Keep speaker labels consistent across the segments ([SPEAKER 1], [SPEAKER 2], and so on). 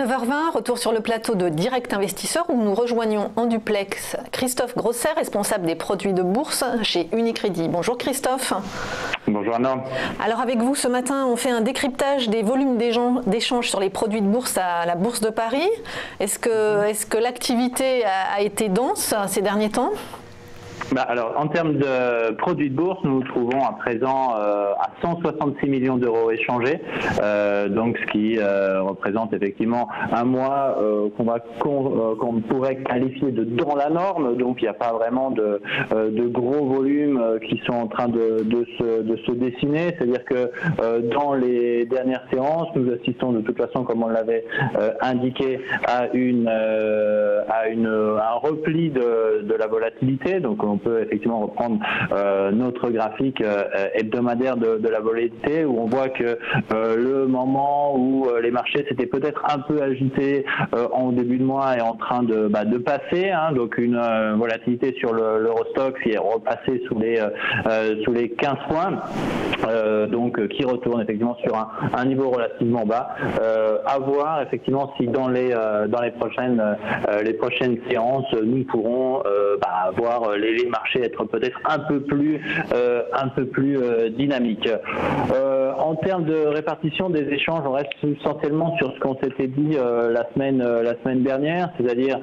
[SPEAKER 1] 9h20, retour sur le plateau de Direct Investisseur où nous rejoignons en duplex Christophe Grosset, responsable des produits de bourse chez Unicredit. Bonjour Christophe.
[SPEAKER 2] Bonjour Anna.
[SPEAKER 1] Alors avec vous ce matin, on fait un décryptage des volumes d'échanges sur les produits de bourse à la Bourse de Paris. Est-ce que l'activité a été dense ces derniers temps ?
[SPEAKER 2] Alors, en termes de produits de bourse, nous nous trouvons à présent à 166 millions d'euros échangés, donc ce qui représente effectivement un mois qu'on pourrait qualifier de dans la norme. Donc, il n'y a pas vraiment de gros volumes qui sont en train de se dessiner. C'est-à-dire que dans les dernières séances, nous assistons de toute façon, comme on l'avait indiqué, à un repli de la volatilité. Donc, on peut effectivement reprendre notre graphique hebdomadaire de la volatilité où on voit que le moment où les marchés s'étaient peut-être un peu agités en début de mois est en train de passer, hein, donc une volatilité sur l'Eurostoxx qui est repassée sous les 15 points, donc qui retourne effectivement sur un niveau relativement bas. À voir effectivement si dans les prochaines séances nous pourrons voir les marchés être peut-être un peu plus dynamiques. En termes de répartition des échanges, on reste essentiellement sur ce qu'on s'était dit la semaine dernière, c'est-à-dire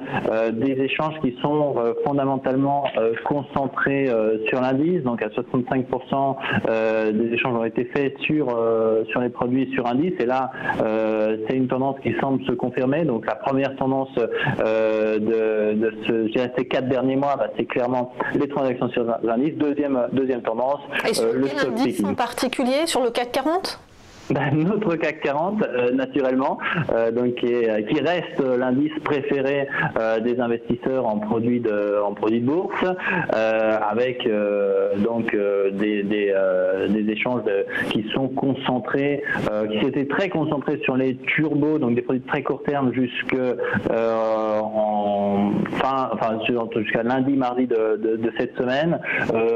[SPEAKER 2] des échanges qui sont fondamentalement concentrés sur l'indice. Donc à 65% des échanges ont été faits sur les produits sur indice, et là c'est une tendance qui semble se confirmer. Donc la première tendance de ces 4 derniers mois, c'est clairement les transactions sur l'indice. Deuxième tendance,
[SPEAKER 1] et sur
[SPEAKER 2] le
[SPEAKER 1] quel indice en particulier, sur le CAC 40 ?
[SPEAKER 2] Notre CAC 40, naturellement, donc qui reste l'indice préféré des investisseurs en produits de bourse, avec donc des échanges qui sont concentrés, qui s'étaient très concentrés sur les turbos, donc des produits de très court terme jusqu'à lundi, mardi de cette semaine.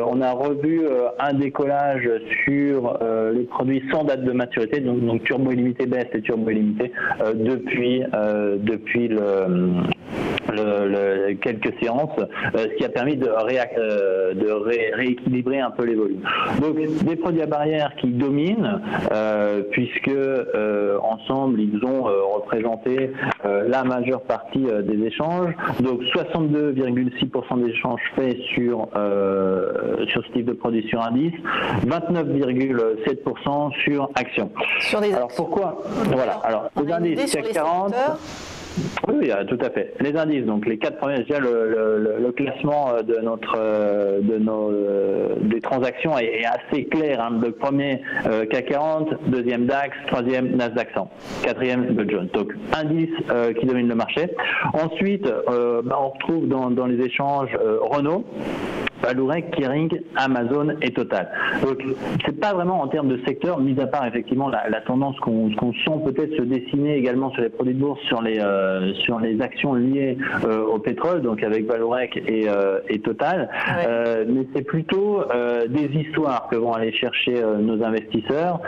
[SPEAKER 2] On a revu un décollage sur les produits sans date de maturité, donc turbo illimité baisse et turbo illimité depuis quelques séances, ce qui a permis de rééquilibrer un peu les volumes. Donc des produits à barrière qui dominent, puisque ensemble ils ont représenté la majeure partie des échanges. Donc 62,6% des échanges faits sur ce type de produit sur indice, 29,7% sur actions.
[SPEAKER 1] Sur des
[SPEAKER 2] Alors pourquoi ? Voilà. Alors les indices CAC 40. Oui, tout à fait. Les indices, donc les 4 premiers, déjà le classement des transactions est assez clair. Hein. Le premier CAC 40, deuxième DAX, troisième Nasdaq 100, quatrième Dow Jones. Donc indice qui domine le marché. Ensuite, on retrouve dans les échanges Renault, Vallourec, Kering, Amazon et Total. Donc c'est pas vraiment en termes de secteur, mis à part effectivement la tendance qu'on sent peut-être se dessiner également sur les produits de bourse, sur les actions liées au pétrole, donc avec Vallourec et Total. Ouais. Mais c'est plutôt des histoires que vont aller chercher nos investisseurs.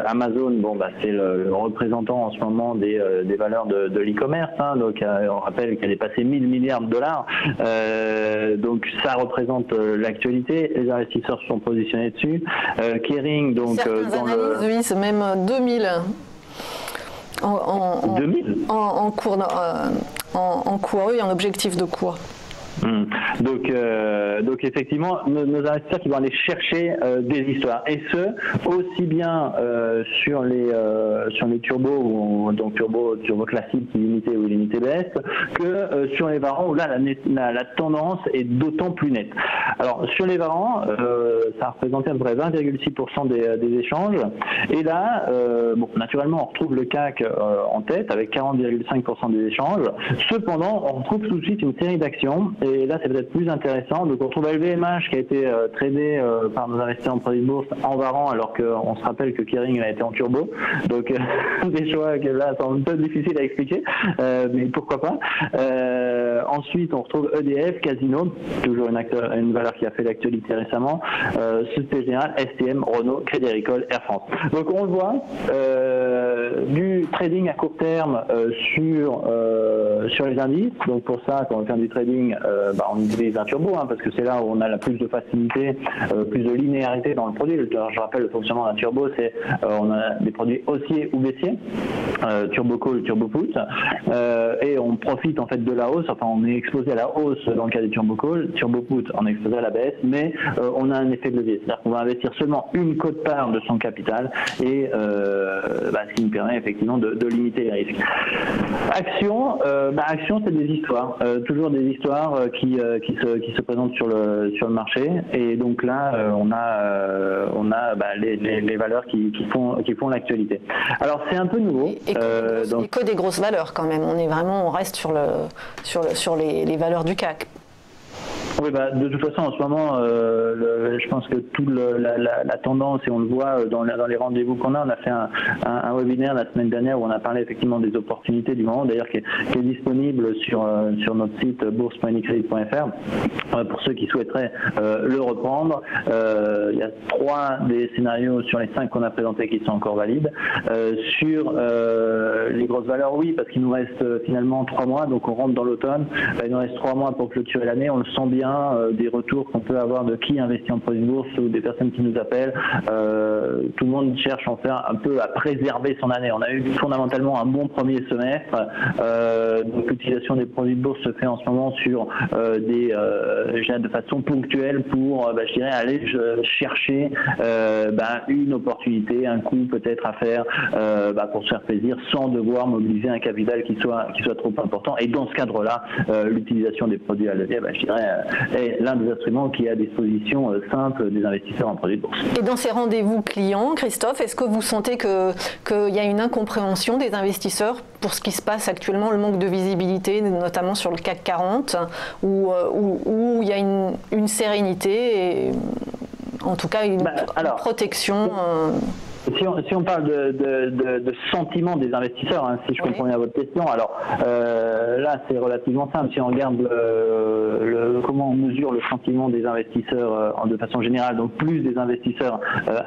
[SPEAKER 2] Amazon, c'est le représentant en ce moment des valeurs de l'e-commerce, hein, donc on rappelle qu'elle est passée 1000 milliards de dollars. Donc ça représente l'actualité, les investisseurs se sont positionnés dessus. Kering, donc
[SPEAKER 1] certains analyses visent même 2000 en cours, oui, en objectif de cours.
[SPEAKER 2] Donc effectivement, nos investisseurs qui vont aller chercher des histoires, et ce aussi bien sur les turbos, donc turbo classique illimité ou illimité baisse, que sur les varants où là la tendance est d'autant plus nette. Alors sur les varants, ça représentait à peu près 20,6% des échanges, et là naturellement on retrouve le CAC en tête avec 40,5% des échanges. Cependant, on retrouve tout de suite une série d'actions et là c'est peut-être plus intéressant. Donc on trouve LVMH qui a été tradé par nos investisseurs en produits de bourse en Varan, alors qu'on se rappelle que Kering a été en turbo. Donc des choix que là sont un peu difficiles à expliquer, mais pourquoi pas. Ensuite on retrouve EDF, Casino, toujours une valeur qui a fait l'actualité récemment, Société Générale, STM, Renault, Crédit Agricole, Air France. Donc on le voit, du trading à court terme sur les indices. Donc pour ça, quand on fait du trading, on utilise un turbo, parce que c'est là où on a la plus de facilité, plus de linéarité dans le produit. Je rappelle, le fonctionnement d'un turbo, c'est on a des produits haussiers ou baissiers, turbo call, turbo put, et on profite en fait de la hausse. Enfin, on est exposé à la hausse dans le cas des turbo call, turbo put, on est exposé à la baisse, mais on a un effet de levier, c'est-à-dire qu'on va investir seulement une quote-part de son capital, et ce qui nous permet effectivement de limiter les risques. Action, c'est des histoires, toujours des histoires qui se présentent sur le marché, et donc là on a les valeurs qui font l'actualité. Alors c'est un peu nouveau.
[SPEAKER 1] Et que des grosses valeurs quand même. On reste sur les valeurs du CAC.
[SPEAKER 2] Oui, de toute façon, en ce moment, je pense que toute la tendance, et on le voit dans les rendez-vous qu'on a, on a fait un webinaire la semaine dernière où on a parlé effectivement des opportunités du moment, d'ailleurs qui est disponible sur notre site bourse.unicredit.fr pour ceux qui souhaiteraient le reprendre. Il y a 3 des scénarios sur les 5 qu'on a présentés qui sont encore valides. Sur les grosses valeurs, oui, parce qu'il nous reste finalement 3 mois, donc on rentre dans l'automne. Il nous reste 3 mois pour clôturer l'année. On le sent bien, des retours qu'on peut avoir de qui investit en produits de bourse ou des personnes qui nous appellent. Tout le monde cherche en faire un peu à préserver son année. On a eu fondamentalement un bon premier semestre. Donc l'utilisation des produits de bourse se fait en ce moment sur de façon ponctuelle pour, aller chercher une opportunité, un coup peut-être à faire pour se faire plaisir sans devoir mobiliser un capital qui soit trop important. Et dans ce cadre-là, l'utilisation des produits à levier, est l'un des instruments qui est à disposition simple des investisseurs en produits de bourse.
[SPEAKER 1] Et dans ces rendez-vous clients, Christophe, est-ce que vous sentez qu'il y a une incompréhension des investisseurs pour ce qui se passe actuellement, le manque de visibilité, notamment sur le CAC 40, où il y a une sérénité et en tout cas une protection
[SPEAKER 2] Si on parle de sentiment des investisseurs, si je comprends bien votre question, alors là c'est relativement simple. Si on regarde comment on mesure le sentiment des investisseurs de façon générale, donc plus des investisseurs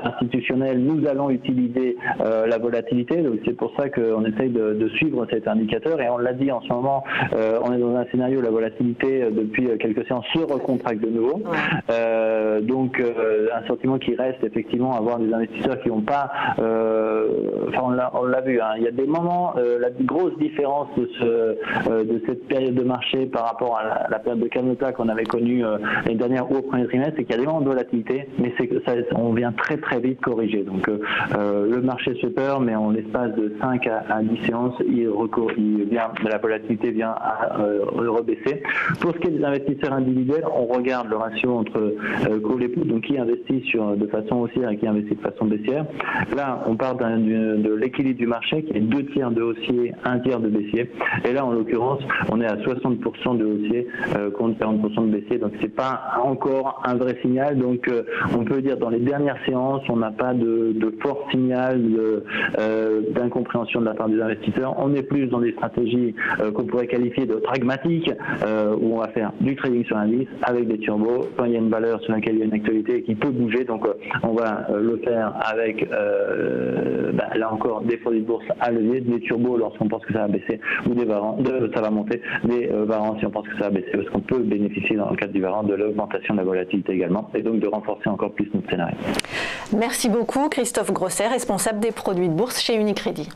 [SPEAKER 2] institutionnels, nous allons utiliser la volatilité. Donc c'est pour ça qu'on essaye de suivre cet indicateur, et on l'a dit en ce moment, on est dans un scénario où la volatilité depuis quelques séances se recontracte de nouveau. Donc un sentiment qui reste effectivement avoir des investisseurs qui n'ont pas on l'a vu, il y a des moments, la grosse différence de cette période de marché par rapport à la période de calme-plat qu'on avait connue l'année dernière ou au premier trimestre, c'est qu'il y a des moments de volatilité, mais on vient très très vite corriger. Donc le marché se perd, mais en l'espace de 5 à 10 séances, la volatilité vient à rebaisser. Pour ce qui est des investisseurs individuels, on regarde le ratio entre call et put, donc qui investit de façon haussière et qui investit de façon baissière. Là, on part de l'équilibre du marché qui est 2 tiers de haussiers, 1 tiers de baissiers. Et là, en l'occurrence, on est à 60% de haussiers contre 40% de baissiers. Donc, c'est pas encore un vrai signal. Donc, on peut dire dans les dernières séances, on n'a pas de fort signal d'incompréhension de la part des investisseurs. On est plus dans des stratégies qu'on pourrait qualifier de pragmatiques, où on va faire du trading sur indice avec des turbos. Quand il y a une valeur sur laquelle il y a une actualité qui peut bouger, donc on va le faire avec là encore des produits de bourse à levier, des turbos lorsqu'on pense que ça va baisser, ou des varans, ça va monter, des varans si on pense que ça va baisser, parce qu'on peut bénéficier dans le cadre du varan de l'augmentation de la volatilité également, et donc de renforcer encore plus notre scénario.
[SPEAKER 1] Merci beaucoup Christophe Grosset, responsable des produits de bourse chez Unicredit.